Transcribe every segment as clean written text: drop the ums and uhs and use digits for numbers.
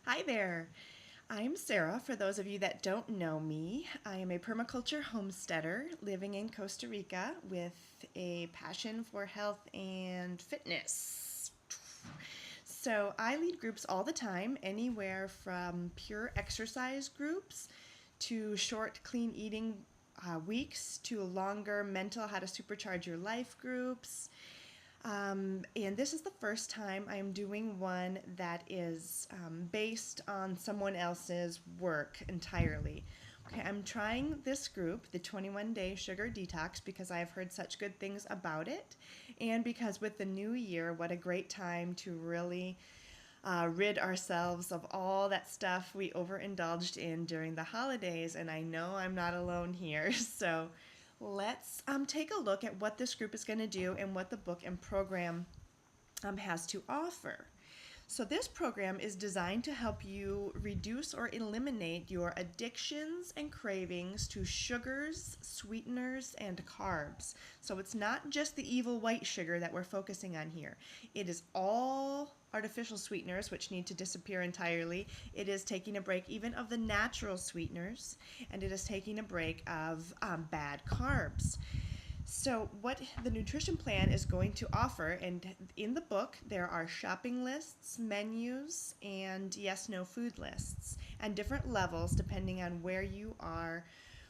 Hi there. I'm Sarah. For those of you that don't know me, I am a permaculture homesteader living in Costa Rica with a passion for health and fitness. So I lead groups all the time, anywhere from pure exercise groups to short, clean eating weeks to longer mental how to supercharge your life groups. And this is the first time I'm doing one that is based on someone else's work entirely. Okay, I'm trying this group, the 21 Day Sugar Detox, because I've heard such good things about it, and because with the new year, what a great time to really rid ourselves of all that stuff we overindulged in during the holidays. And I know I'm not alone here. So let's take a look at what this group is going to do and what the book and program has to offer. So, this program is designed to help you reduce or eliminate your addictions and cravings to sugars, sweeteners, and carbs. So, it's not just the evil white sugar that we're focusing on here, it is all artificial sweeteners, which need to disappear entirely. It is taking a break even of the natural sweeteners, and it is taking a break of bad carbs. So, what the nutrition plan is going to offer, and in the book, there are shopping lists, menus, and yes no food lists, and different levels depending on where you are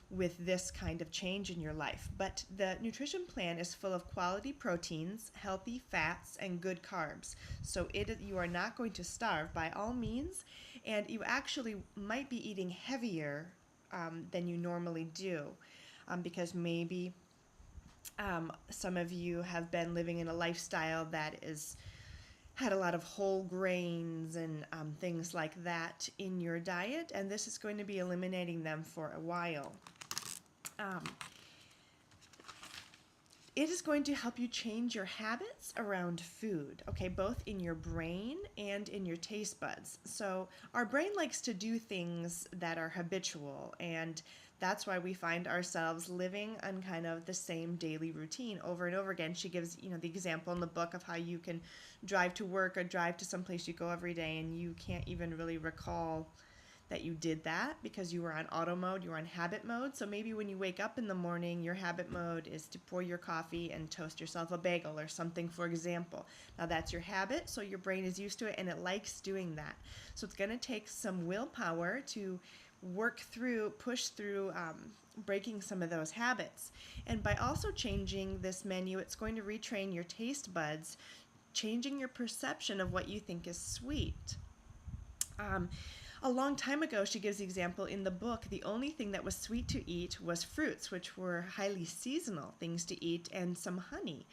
with this kind of change in your life. But the nutrition plan is full of quality proteins, healthy fats, and good carbs. So, you are not going to starve by all means, and you actually might be eating heavier than you normally do because maybe some of you have been living in a lifestyle that is had a lot of whole grains and things like that in your diet, and this is going to be eliminating them for a while. Um, it is going to help you change your habits around food, okay, both in your brain and in your taste buds. So, our brain likes to do things that are habitual, and that's why we find ourselves living on kind of the same daily routine over and over again. She gives, the example in the book of how you can drive to work or drive to some place you go every day and you can't even really recall that you did that because you were on auto mode, you were on habit mode. So maybe when you wake up in the morning, your habit mode is to pour your coffee and toast yourself a bagel or something, for example. Now that's your habit, so your brain is used to it and it likes doing that. So it's going to take some willpower to push through breaking some of those habits. And by also changing this menu, it's going to retrain your taste buds, changing your perception of what you think is sweet. A long time ago, she gives the example in the book, the only thing that was sweet to eat was fruits, which were highly seasonal things to eat, and some honey.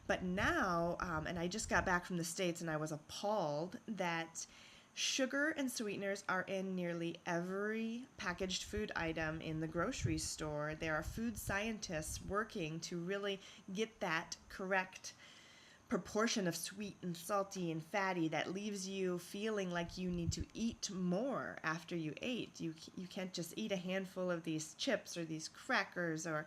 But now, and I just got back from the States and I was appalled that sugar and sweeteners are in nearly every packaged food item in the grocery store. There are food scientists working to really get that correct proportion of sweet and salty and fatty that leaves you feeling like you need to eat more after you ate. You can't just eat a handful of these chips or these crackers or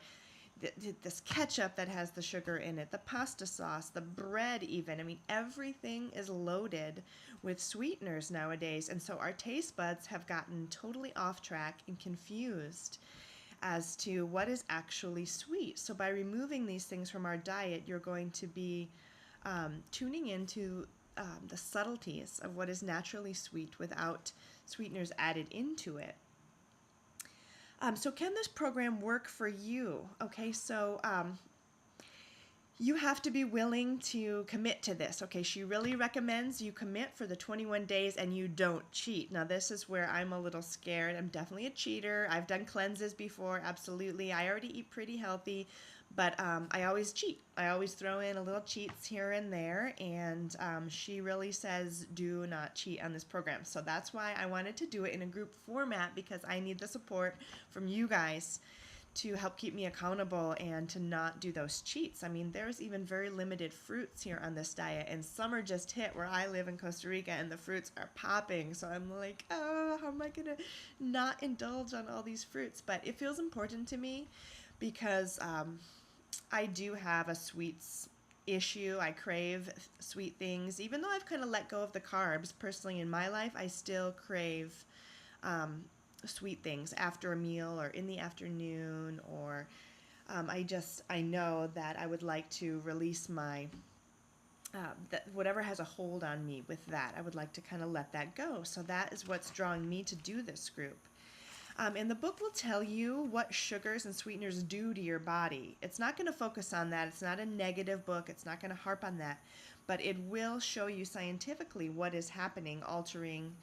this ketchup that has the sugar in it, the pasta sauce, the bread even. I mean, everything is loaded with sweeteners nowadays. And so our taste buds have gotten totally off track and confused as to what is actually sweet. So by removing these things from our diet, you're going to be tuning into the subtleties of what is naturally sweet without sweeteners added into it. So can this program work for you? Okay, so you have to be willing to commit to this. Okay, she really recommends you commit for the 21 days and you don't cheat. Now, this is where I'm a little scared. I'm definitely a cheater. I've done cleanses before, absolutely. I already eat pretty healthy, but I always cheat. I always throw in a little cheats here and there, and she really says do not cheat on this program. So that's why I wanted to do it in a group format, because I need the support from you guys to help keep me accountable and to not do those cheats. I mean, there's even very limited fruits here on this diet, and summer just hit where I live in Costa Rica and the fruits are popping. So I'm like, oh, how am I going to not indulge on all these fruits? But it feels important to me because I do have a sweets issue. I crave sweet things. Even though I've kind of let go of the carbs personally in my life, I still crave um, sweet things after a meal or in the afternoon, or I know that I would like to release my that whatever has a hold on me with that. I would like to kind of let that go. So that is what's drawing me to do this group. And the book will tell you what sugars and sweeteners do to your body. It's not going to focus on that. It's not a negative book. It's not going to harp on that. But it will show you scientifically what is happening, altering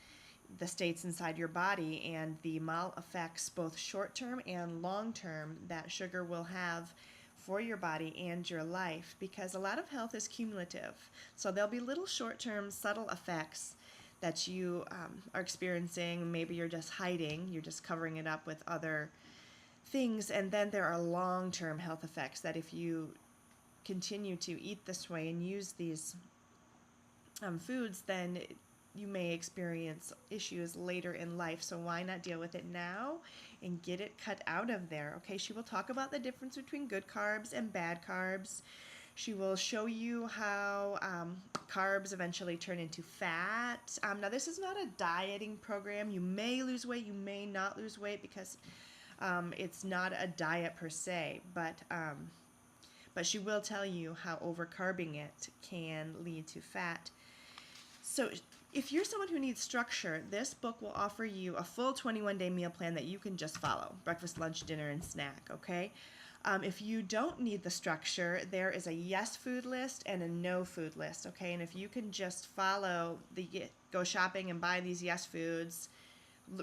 the states inside your body and the mal effects, both short term and long term, that sugar will have for your body and your life. Because a lot of health is cumulative. So there'll be little short term, subtle effects that you are experiencing. Maybe you're just hiding, you're just covering it up with other things. And then there are long-term health effects that if you continue to eat this way and use these foods, then you may experience issues later in life. So why not deal with it now and get it cut out of there? Okay, she will talk about the difference between good carbs and bad carbs. She will show you how carbs eventually turn into fat. Now, this is not a dieting program. You may lose weight, you may not lose weight, because it's not a diet per se. But she will tell you how overcarbing it can lead to fat. So if you're someone who needs structure, this book will offer you a full 21-day meal plan that you can just follow. Breakfast, lunch, dinner, and snack, okay? If you don't need the structure, there is a yes food list and a no food list, okay? And if you can just follow go shopping and buy these yes foods,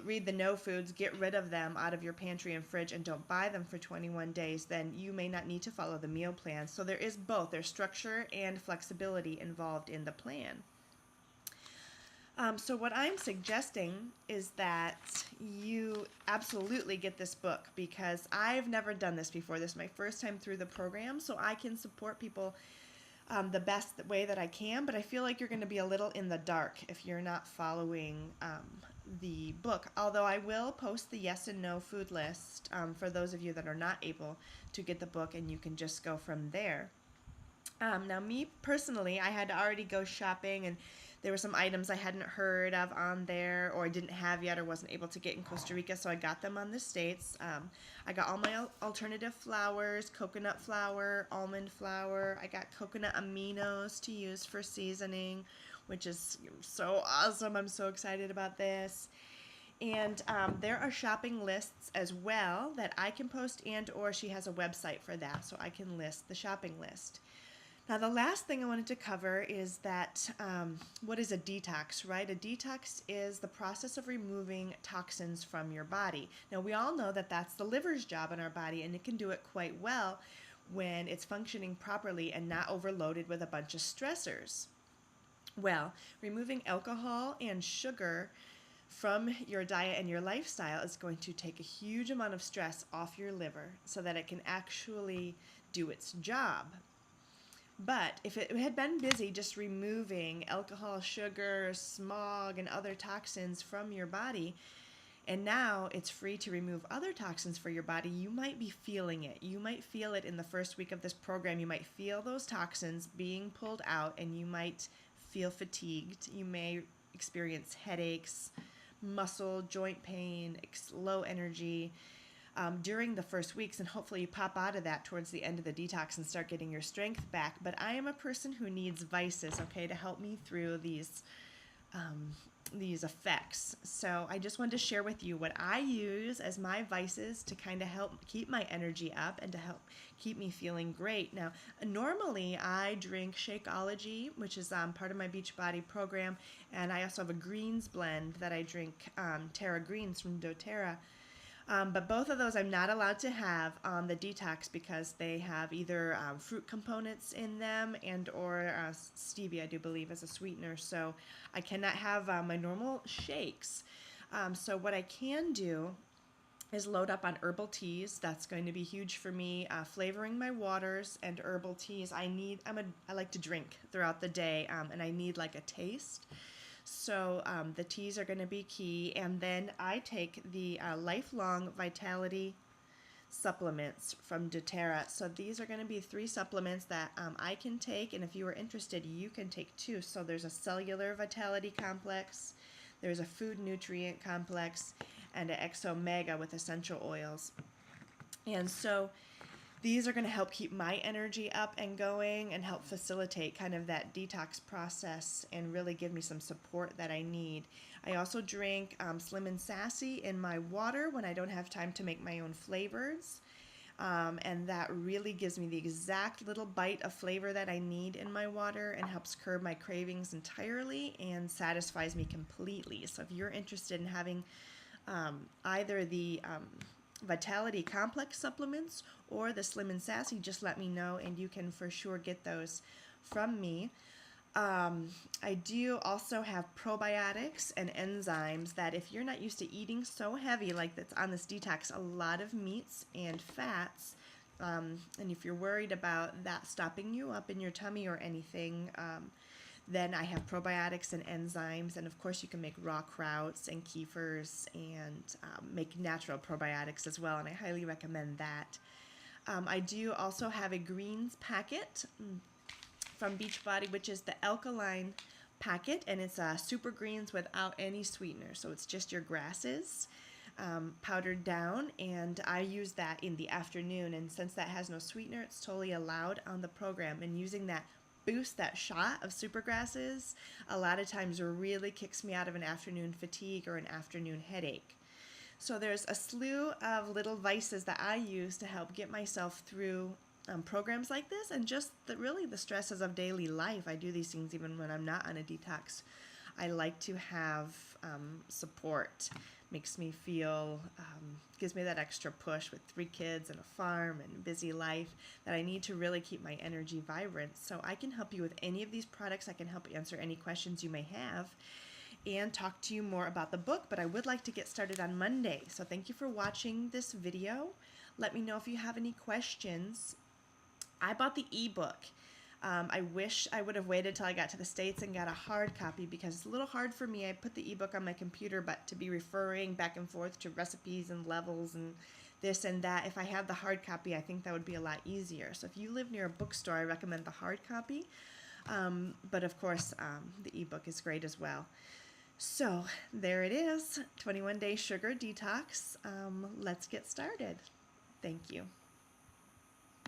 read the no foods, get rid of them out of your pantry and fridge, and don't buy them for 21 days, then you may not need to follow the meal plan. So there is both. There's structure and flexibility involved in the plan. So what I'm suggesting is that you absolutely get this book, because I've never done this before. This is my first time through the program, so I can support people the best way that I can, but I feel like you're going to be a little in the dark if you're not following the book. Although I will post the yes and no food list for those of you that are not able to get the book, and you can just go from there. Now, me personally, I had to already go shopping, and there were some items I hadn't heard of on there, or I didn't have yet, or wasn't able to get in Costa Rica, so I got them on the States. I got all my alternative flours, coconut flour, almond flour. I got coconut aminos to use for seasoning, which is so awesome. I'm so excited about this. And there are shopping lists as well that I can post, and or she has a website for that, so I can list the shopping list. Now, the last thing I wanted to cover is that what is a detox, right? A detox is the process of removing toxins from your body. Now, we all know that that's the liver's job in our body, and it can do it quite well when it's functioning properly and not overloaded with a bunch of stressors. Well, removing alcohol and sugar from your diet and your lifestyle is going to take a huge amount of stress off your liver so that it can actually do its job. But if it had been busy just removing alcohol, sugar, smog, and other toxins from your body, and now it's free to remove other toxins for your body, you might be feeling it. You might feel it in the first week of this program. You might feel those toxins being pulled out, and you might feel fatigued. You may experience headaches, muscle, joint pain, low energy during the first weeks, and hopefully you pop out of that towards the end of the detox and start getting your strength back. But I am a person who needs vices, okay, to help me through these effects. So I just wanted to share with you what I use as my vices to kind of help keep my energy up and to help keep me feeling great. Now, normally I drink Shakeology, which is part of my Beachbody program, and I also have a greens blend that I drink, Terra Greens from doTERRA. But both of those I'm not allowed to have on the detox because they have either fruit components in them and or stevia, I do believe, as a sweetener. So I cannot have my normal shakes. So what I can do is load up on herbal teas. That's going to be huge for me. Flavoring my waters and herbal teas. I like to drink throughout the day, and I need like a taste. So the teas are going to be key. And then I take the Lifelong Vitality, supplements from doTERRA. So these are going to be 3 supplements that I can take, and if you are interested, you can take too. So there's a cellular vitality complex, there's a food nutrient complex, and an X-Omega with essential oils. And so these are going to help keep my energy up and going and help facilitate kind of that detox process and really give me some support that I need. I also drink Slim and Sassy in my water when I don't have time to make my own flavors. And that really gives me the exact little bite of flavor that I need in my water and helps curb my cravings entirely and satisfies me completely. So if you're interested in having either the Vitality Complex supplements or the Slim and Sassy, just let me know and you can for sure get those from me. I do also have probiotics and enzymes that if you're not used to eating so heavy like that's on this detox, a lot of meats and fats, and if you're worried about that stopping you up in your tummy or anything, then I have probiotics and enzymes, and of course you can make raw krauts and kefirs and make natural probiotics as well, and I highly recommend that. I do also have a greens packet from Beachbody, which is the alkaline packet, and it's super greens without any sweetener, so it's just your grasses powdered down, and I use that in the afternoon, and since that has no sweetener, it's totally allowed on the program, and using that boost, that shot of supergrasses, a lot of times really kicks me out of an afternoon fatigue or an afternoon headache. So there's a slew of little vices that I use to help get myself through programs like this and just really the stresses of daily life. I do these things even when I'm not on a detox. I like to have support. Makes me feel, gives me that extra push with 3 kids and a farm and busy life that I need to really keep my energy vibrant. So I can help you with any of these products. I can help answer any questions you may have and talk to you more about the book, but I would like to get started on Monday. So thank you for watching this video. Let me know if you have any questions. I bought the ebook. I wish I would have waited till I got to the States and got a hard copy because it's a little hard for me. I put the ebook on my computer, but to be referring back and forth to recipes and levels and this and that, if I had the hard copy, I think that would be a lot easier. So if you live near a bookstore, I recommend the hard copy. But of course, the ebook is great as well. So there it is, 21 Day Sugar Detox. Let's get started. Thank you.